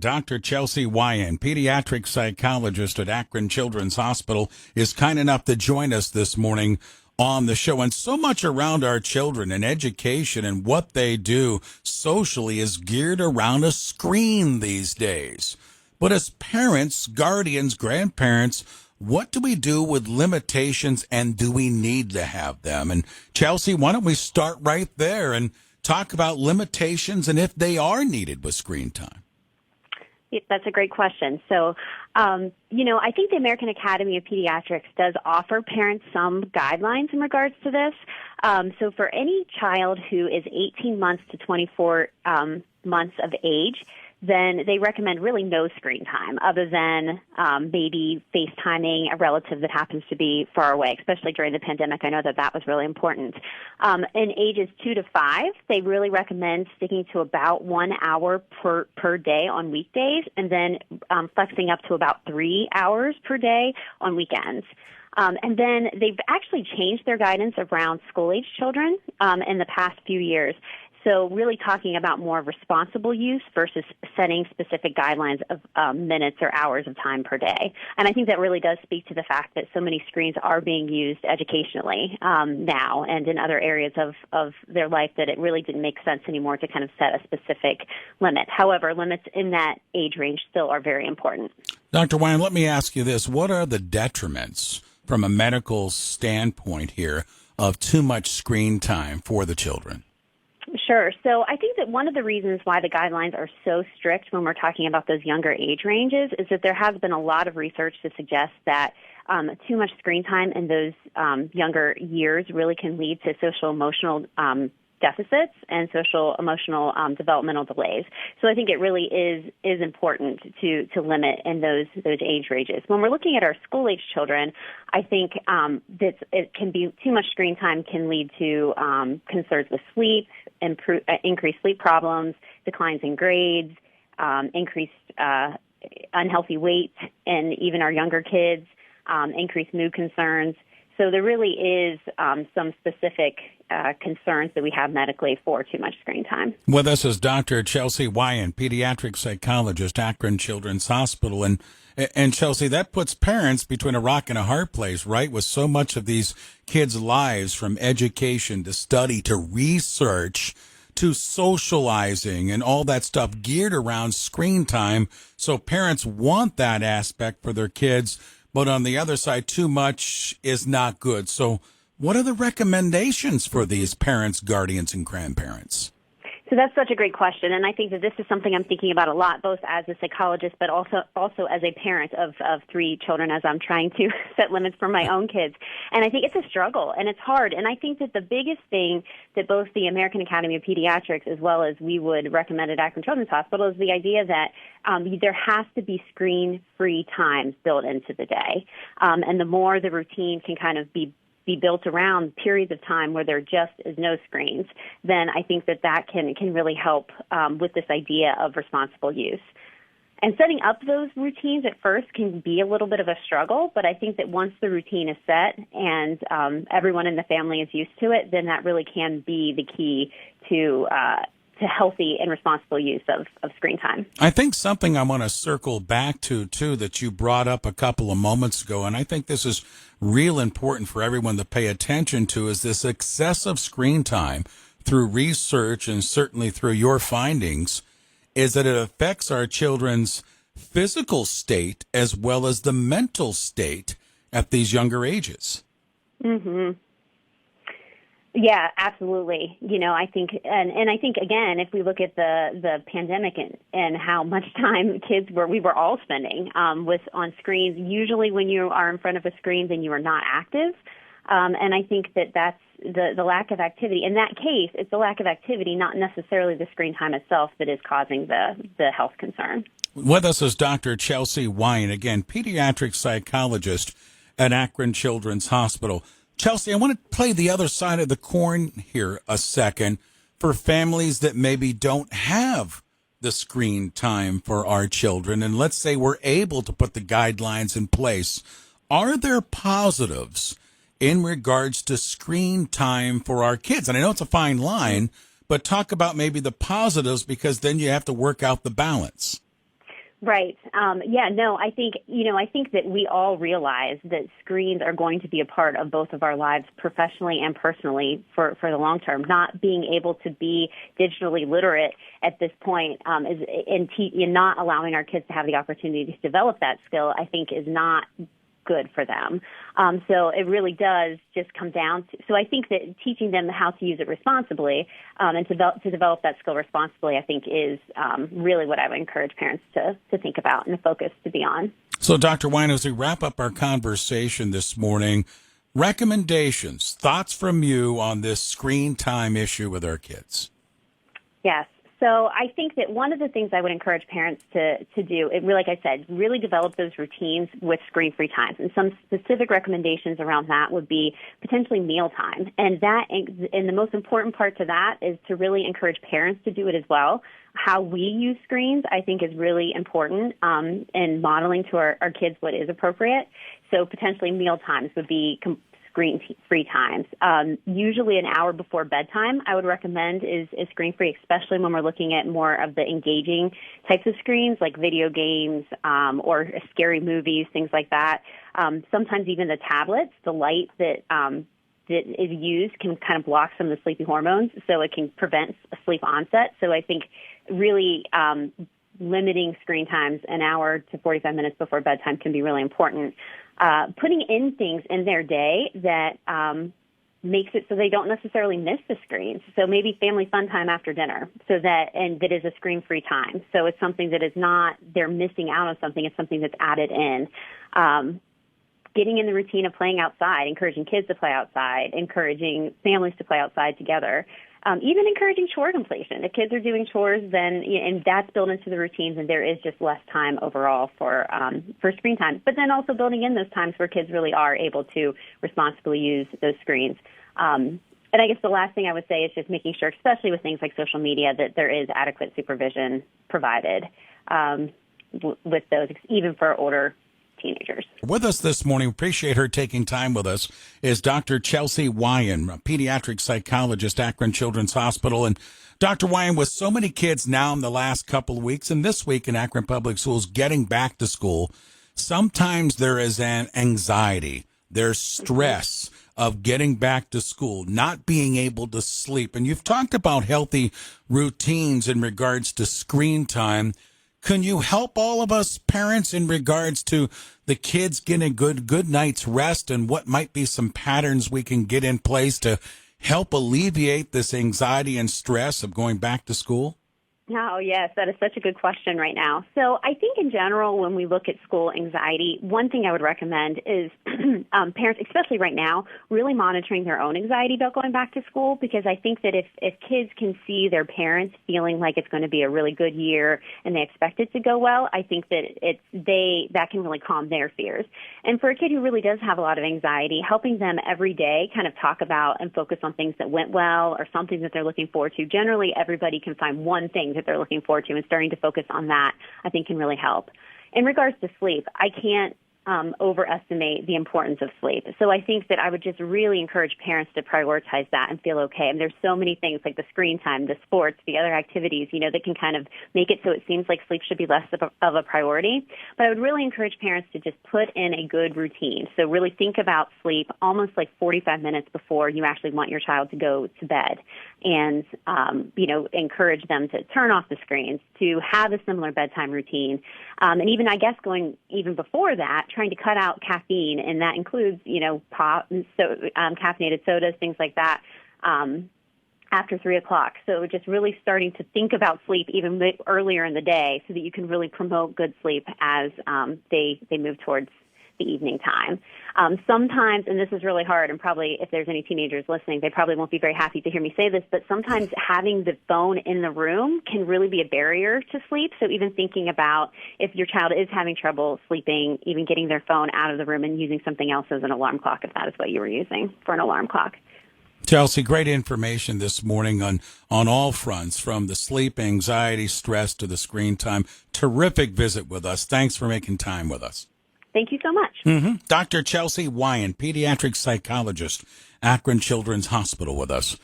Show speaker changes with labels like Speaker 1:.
Speaker 1: Dr. Chelsea Wyan, pediatric psychologist at Akron Children's Hospital, is kind enough to join us this morning on the show. And so much around our children and education and what they do socially is geared around a screen these days. But as parents, guardians, grandparents, what do we do with limitations, and do we need to have them? And Chelsea, why don't we start right there and talk about limitations and if they are needed with screen time?
Speaker 2: That's a great question. So, I think the American Academy of Pediatrics does offer parents some guidelines in regards to this. So for any child who is 18 months to 24 months of age, then they recommend really no screen time other than maybe FaceTiming a relative that happens to be far away, especially during the pandemic. I know that was really important. In ages 2 to 5, they really recommend sticking to about 1 hour per day on weekdays, and then flexing up to about 3 hours per day on weekends. And then they've actually changed their guidance around school-age children in the past few years. So really talking about more responsible use versus setting specific guidelines of minutes or hours of time per day. And I think that really does speak to the fact that so many screens are being used educationally now and in other areas of their life that it really didn't make sense anymore to kind of set a specific limit. However, limits in that age range still are very important.
Speaker 1: Dr. Wyan, let me ask you this. What are the detriments from a medical standpoint here of too much screen time for the children?
Speaker 2: Sure. So I think that one of the reasons why the guidelines are so strict when we're talking about those younger age ranges is that there has been a lot of research to suggest that too much screen time in those younger years really can lead to social emotional deficits and social emotional developmental delays. So I think it really is important to limit in those age ranges. When we're looking at our school age children, I think that it can be too much screen time can lead to concerns with sleep, increased sleep problems, declines in grades, increased unhealthy weight in even our younger kids, increased mood concerns. So there really is some specific concerns that we have medically for too much screen time.
Speaker 1: With us is Dr. Chelsea Wyan, pediatric psychologist, Akron Children's Hospital. And Chelsea, that puts parents between a rock and a hard place, right? With so much of these kids' lives, from education to study to research to socializing and all that stuff geared around screen time. So parents want that aspect for their kids, but on the other side, too much is not good. So what are the recommendations for these parents, guardians, and grandparents?
Speaker 2: So that's such a great question, and I think that this is something I'm thinking about a lot, both as a psychologist, but also as a parent of 3 children, as I'm trying to set limits for my own kids. And I think it's a struggle, and it's hard. And I think that the biggest thing that both the American Academy of Pediatrics as well as we would recommend at Akron Children's Hospital is the idea that there has to be screen-free times built into the day. And the more the routine can kind of be built around periods of time where there just is no screens, then I think that can really help with this idea of responsible use. And setting up those routines at first can be a little bit of a struggle, but I think that once the routine is set and everyone in the family is used to it, then that really can be the key to healthy and responsible use of screen time.
Speaker 1: I think something I want to circle back to, too, that you brought up a couple of moments ago, and I think this is real important for everyone to pay attention to, is this excessive screen time through research and certainly through your findings, is that it affects our children's physical state as well as the mental state at these younger ages.
Speaker 2: Mm-hmm. Yeah, absolutely. I think, and I think, again, if we look at the pandemic and how much time we were all spending on screens, usually when you are in front of a screen, then you are not active. And I think that's the lack of activity. In that case, it's the lack of activity, not necessarily the screen time itself, that is causing the health concern.
Speaker 1: With us is Dr. Chelsea Wyan, again, pediatric psychologist at Akron Children's Hospital. Chelsea, I want to play the other side of the coin here a second for families that maybe don't have the screen time for our children. And let's say we're able to put the guidelines in place. Are there positives in regards to screen time for our kids? And I know it's a fine line, but talk about maybe the positives, because then you have to work out the balance.
Speaker 2: Right. I think that we all realize that screens are going to be a part of both of our lives professionally and personally for the long term. Not being able to be digitally literate at this point and not allowing our kids to have the opportunity to develop that skill, I think, is not good for them. So it really does just come down to, so I think that teaching them how to use it responsibly and to develop that skill responsibly, I think, is really what I would encourage parents to think about and the focus to be on.
Speaker 1: So, Dr. Wine, as we wrap up our conversation this morning, recommendations, thoughts from you on this screen time issue with our kids?
Speaker 2: Yes. So I think that one of the things I would encourage parents to do, like I said, really develop those routines with screen-free times. And some specific recommendations around that would be potentially mealtime. And the most important part to that is to really encourage parents to do it as well. How we use screens, I think, is really important in modeling to our kids what is appropriate. So potentially meal times would be screen-free times. Usually an hour before bedtime, I would recommend is screen-free, especially when we're looking at more of the engaging types of screens like video games or scary movies, things like that. Sometimes even the tablets, the light that is used can kind of block some of the sleepy hormones, so it can prevent a sleep onset. So I think really limiting screen times an hour to 45 minutes before bedtime can be really important. Putting in things in their day that makes it so they don't necessarily miss the screens. So maybe family fun time after dinner, that is a screen-free time. So it's something that is not they're missing out on something. It's something that's added in. Getting in the routine of playing outside, encouraging kids to play outside, encouraging families to play outside together. Even encouraging chore completion. If kids are doing chores, then and that's built into the routines, and there is just less time overall for screen time. But then also building in those times where kids really are able to responsibly use those screens. And I guess the last thing I would say is just making sure, especially with things like social media, that there is adequate supervision provided with those, even for older teenagers.
Speaker 1: With us this morning, appreciate her taking time with us, is Dr. Chelsea Wyan, a pediatric psychologist, Akron Children's Hospital. And Dr. Wyan, with so many kids now in the last couple of weeks and this week in Akron Public Schools getting back to school, sometimes there is an anxiety, there's stress of getting back to school, not being able to sleep. And you've talked about healthy routines in regards to screen time. Can you help all of us parents in regards to the kids getting a good night's rest and what might be some patterns we can get in place to help alleviate this anxiety and stress of going back to school?
Speaker 2: Oh, yes, that is such a good question right now. So I think in general, when we look at school anxiety, one thing I would recommend is parents, especially right now, really monitoring their own anxiety about going back to school, because I think that if kids can see their parents feeling like it's going to be a really good year and they expect it to go well, I think that that can really calm their fears. And for a kid who really does have a lot of anxiety, helping them every day kind of talk about and focus on things that went well or something that they're looking forward to. Generally, everybody can find one thing that they're looking forward to, and starting to focus on that, I think, can really help. In regards to sleep, I can't overestimate the importance of sleep. So I think that I would just really encourage parents to prioritize that and feel okay. And there's so many things like the screen time, the sports, the other activities, that can kind of make it so it seems like sleep should be less of a priority. But I would really encourage parents to just put in a good routine. So really think about sleep almost like 45 minutes before you actually want your child to go to bed. And, encourage them to turn off the screens, to have a similar bedtime routine. And even, I guess, going even before that, trying to cut out caffeine, and that includes, pop, caffeinated sodas, things like that, after 3 o'clock. So just really starting to think about sleep even earlier in the day so that you can really promote good sleep as they move towards the evening time. Sometimes, and this is really hard, and probably if there's any teenagers listening, they probably won't be very happy to hear me say this, but sometimes having the phone in the room can really be a barrier to sleep. So even thinking about if your child is having trouble sleeping, even getting their phone out of the room and using something else as an alarm clock, if that is what you were using for an alarm clock.
Speaker 1: Chelsea, great information this morning on all fronts, from the sleep, anxiety, stress to the screen time. Terrific visit with us. Thanks for making time with us.
Speaker 2: Thank you so much.
Speaker 1: Dr. Chelsea Wyan, pediatric psychologist, Akron Children's Hospital, with us.